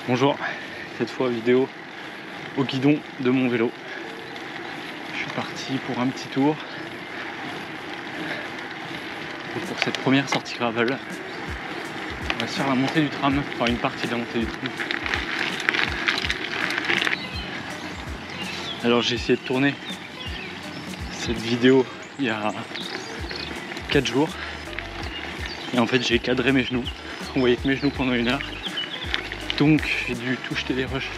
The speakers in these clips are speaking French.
Bonjour, cette fois vidéo au guidon de mon vélo. Je suis parti pour un petit tour et pour cette première sortie gravel. On va se faire la montée du tram, enfin une partie de la montée du tram. Alors j'ai essayé de tourner cette vidéo il y a 4 jours et en fait j'ai cadré mes genoux. On voyait que mes genoux pendant 1 heure. Donc j'ai dû tout jeter les rushs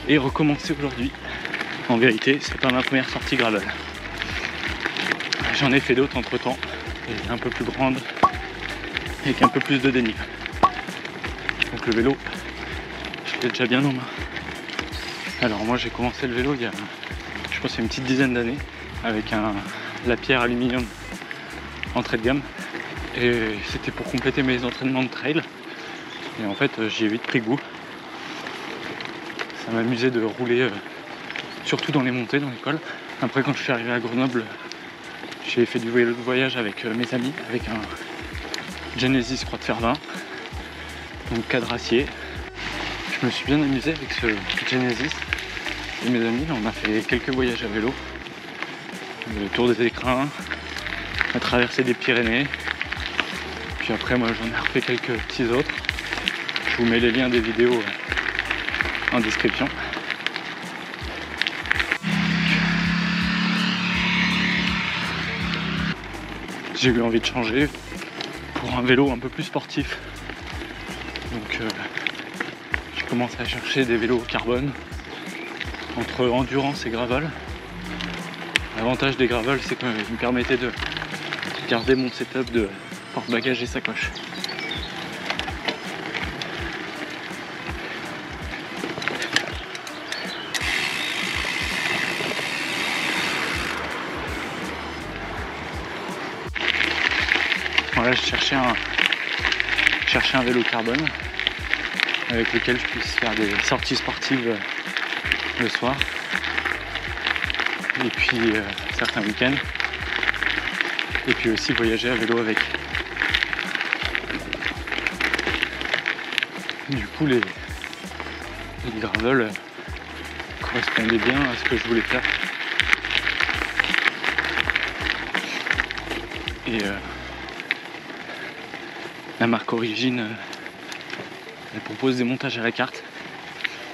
et recommencer aujourd'hui. En vérité, c'est pas ma première sortie gravel. J'en ai fait d'autres entre temps, et un peu plus grandes, avec un peu plus de dénivelé. Donc le vélo, je l'ai déjà bien en main. Alors moi j'ai commencé le vélo il y a, je pense, une petite dizaine d'années, avec la pierre aluminium entrée de gamme. Et c'était pour compléter mes entraînements de trail. Et en fait, j'y ai vite pris goût. Ça m'amusait de rouler, surtout dans les montées, dans l'école. Après, quand je suis arrivé à Grenoble, j'ai fait du vélo de voyage avec mes amis, avec un Genesis Croix de Fer 20, donc cadre acier. Je me suis bien amusé avec ce Genesis et mes amis. On a fait quelques voyages à vélo, le tour des écrins, à traverser des Pyrénées. Puis après, moi, j'en ai refait quelques petits autres. Je vous mets les liens des vidéos en description. J'ai eu envie de changer pour un vélo un peu plus sportif. Donc j'ai commencé à chercher des vélos carbone entre endurance et gravel. L'avantage des gravel, c'est qu'ils me permettaient de garder mon setup de porte-bagages et sacoche. Voilà, je cherchais un vélo carbone avec lequel je puisse faire des sorties sportives le soir et puis certains week-ends, et puis aussi voyager à vélo avec. Du coup les gravels correspondaient bien à ce que je voulais faire. Et la marque Origine, elle propose des montages à la carte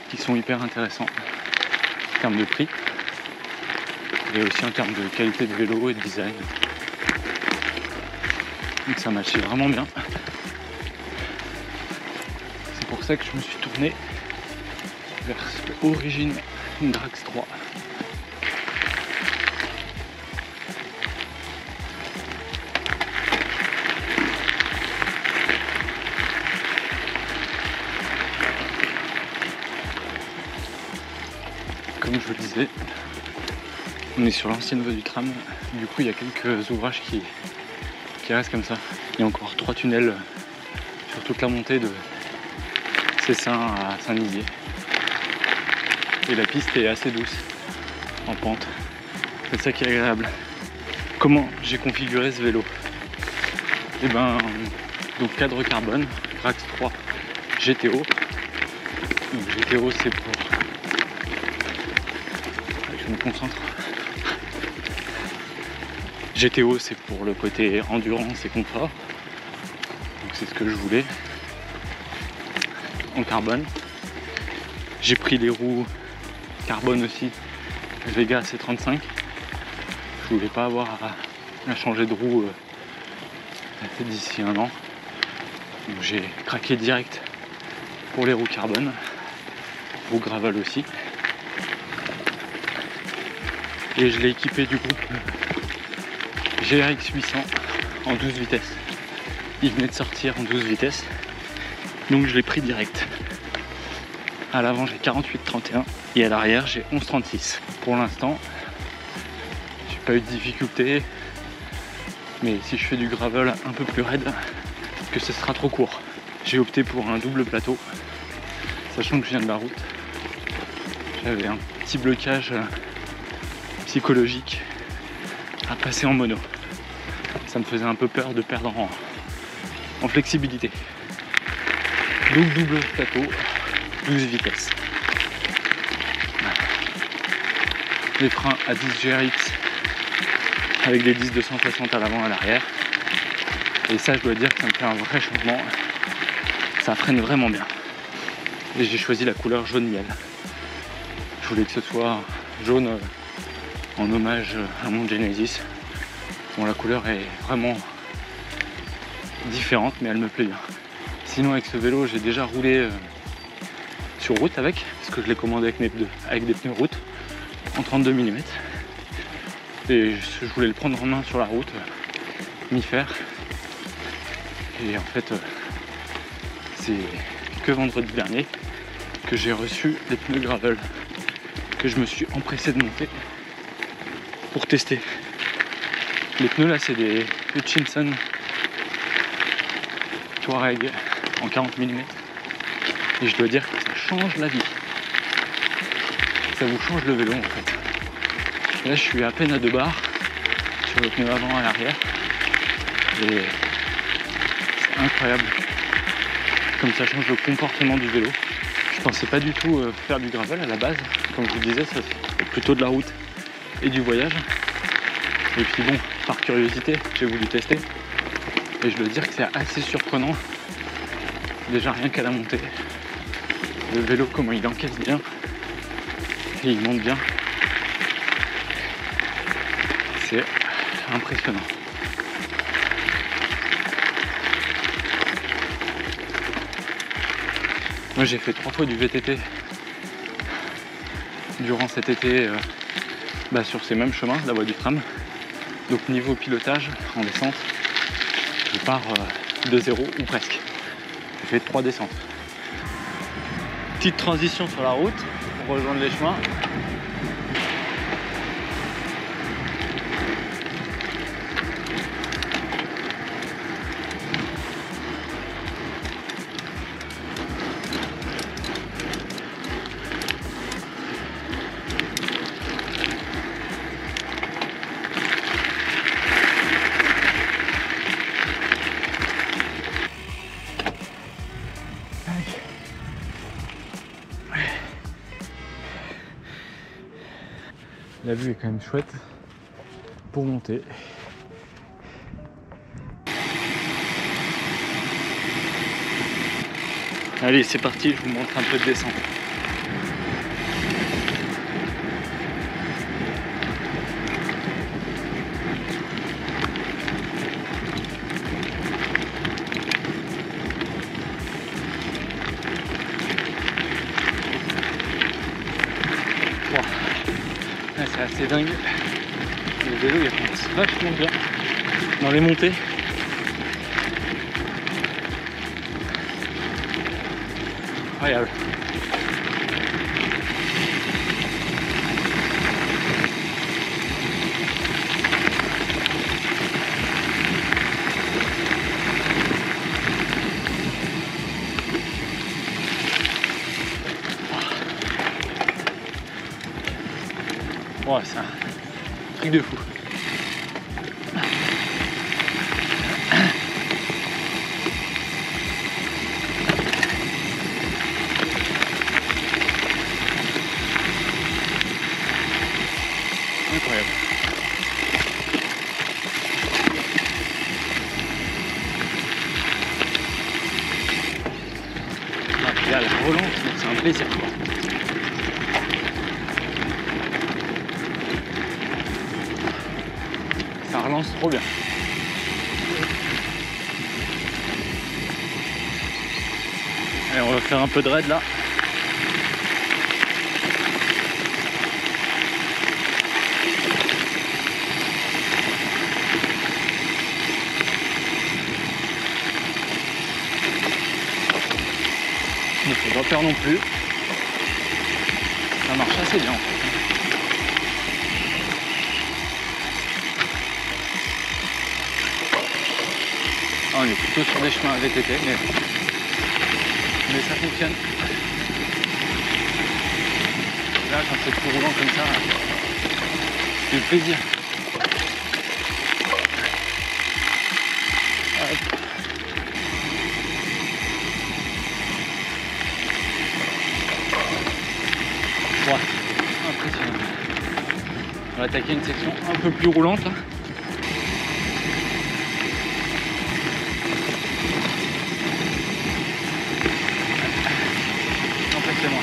qui sont hyper intéressants en termes de prix et aussi en termes de qualité de vélo et de design. Donc ça matchait vraiment bien. C'est pour ça que je me suis tourné vers Origine Drax 3. Comme je vous le disais, on est sur l'ancienne voie du tram. Du coup, il y a quelques ouvrages qui restent comme ça. Il y a encore 3 tunnels sur toute la montée de Cessin à Saint-Nizier. Et la piste est assez douce en pente. C'est ça qui est agréable. Comment j'ai configuré ce vélo? Et ben, donc cadre carbone, Drax 3 GTO. Donc GTO, c'est pour... Je me concentre. GTO, c'est pour le côté endurance et confort. Donc c'est ce que je voulais. En carbone. J'ai pris des roues carbone aussi, Vega C35. Je voulais pas avoir à changer de roue d'ici 1 an. Donc j'ai craqué direct pour les roues carbone. Roues gravel aussi. Et je l'ai équipé du groupe GRX 800 en 12 vitesses. Il venait de sortir en 12 vitesses, donc je l'ai pris direct. À l'avant j'ai 48-31 et à l'arrière j'ai 11-36. Pour l'instant, j'ai pas eu de difficulté, mais si je fais du gravel un peu plus raide, que ce sera trop court. J'ai opté pour un double plateau, sachant que je viens de la route. J'avais un petit blocage psychologique à passer en mono. Ça me faisait un peu peur de perdre en flexibilité. Donc double plateau, 12 vitesses. Les freins à 10 GRX avec des 10 260 à l'avant et à l'arrière. Et ça, je dois dire que ça me fait un vrai changement. Ça freine vraiment bien. Et j'ai choisi la couleur jaune miel. Je voulais que ce soit jaune en hommage à mon Genesis. Bon, la couleur est vraiment différente, mais elle me plaît bien. Sinon, avec ce vélo, j'ai déjà roulé sur route avec, parce que je l'ai commandé avec des pneus route en 32 mm. Et je voulais le prendre en main sur la route, m'y faire. Et en fait, c'est que vendredi dernier que j'ai reçu les pneus gravel que je me suis empressé de monter pour tester. Les pneus là, c'est des Hutchinson Touareg en 40 mm. Et je dois dire que ça change la vie. Ça vous change le vélo en fait. Là, je suis à peine à 2 bars sur le pneu avant et l'arrière. Et c'est incroyable comme ça change le comportement du vélo. Je pensais pas du tout faire du gravel à la base. Comme je vous disais, ça c'est plutôt de la route et du voyage. Et puis bon, par curiosité, j'ai voulu tester. Et je dois dire que c'est assez surprenant. Déjà rien qu'à la montée. Le vélo, comment il encaisse bien. Et il monte bien. C'est impressionnant. Moi j'ai fait 3 fois du VTT durant cet été sur ces mêmes chemins, la voie du tram. Donc niveau pilotage en descente, je pars de 0 ou presque. J'ai fait 3 descentes. Petite transition sur la route pour rejoindre les chemins. La vue est quand même chouette pour monter. Allez, c'est parti, je vous montre un peu de descente. C'est assez dingue. Le vélo il avance vachement bien dans les montées. Incroyable. Ouais, c'est un truc de fou. Incroyable. Là, la relance, c'est un plaisir quoi. Ça relance trop bien. Allez, on va faire un peu de raid là. Il ne faut pas peur non plus. Ça marche assez bien en fait. On est plutôt sur des chemins à VTT, mais ça fonctionne. Là, quand c'est tout roulant comme ça, c'est le plaisir. Hop. va attaquer une section un peu plus roulante là. En fait c'est moi.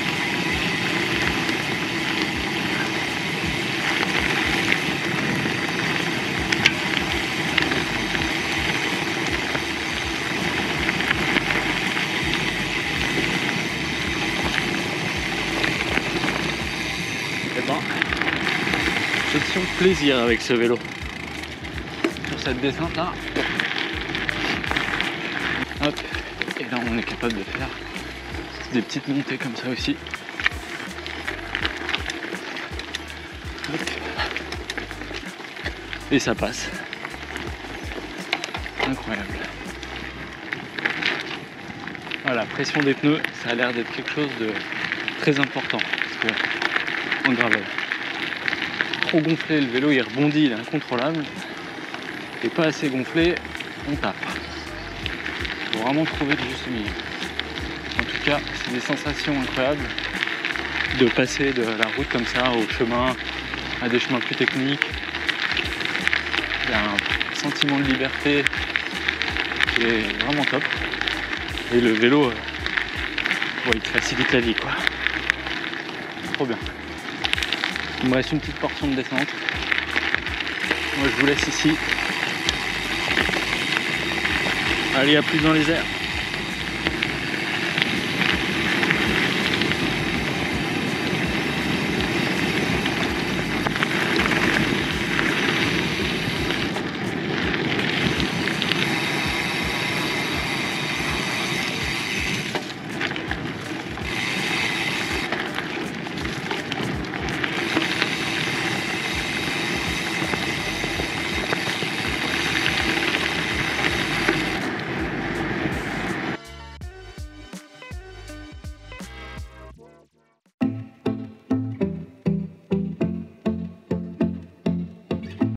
Et ben, section plaisir avec ce vélo. Sur cette descente là. Hop. Et là on est capable de faire des petites montées comme ça aussi. Hop. Et ça passe. Incroyable. Voilà, pression des pneus, ça a l'air d'être quelque chose de très important. Parce que en gravel, trop gonflé, le vélo il rebondit, il est incontrôlable. Et pas assez gonflé, on tape. Il faut vraiment trouver le juste milieu. En tout cas, c'est des sensations incroyables de passer de la route comme ça au chemin, à des chemins plus techniques. Il y a un sentiment de liberté qui est vraiment top. Et le vélo, il te facilite la vie, quoi. Trop bien. Il me reste une petite portion de descente. Moi, je vous laisse ici. Allez, à plus dans les airs.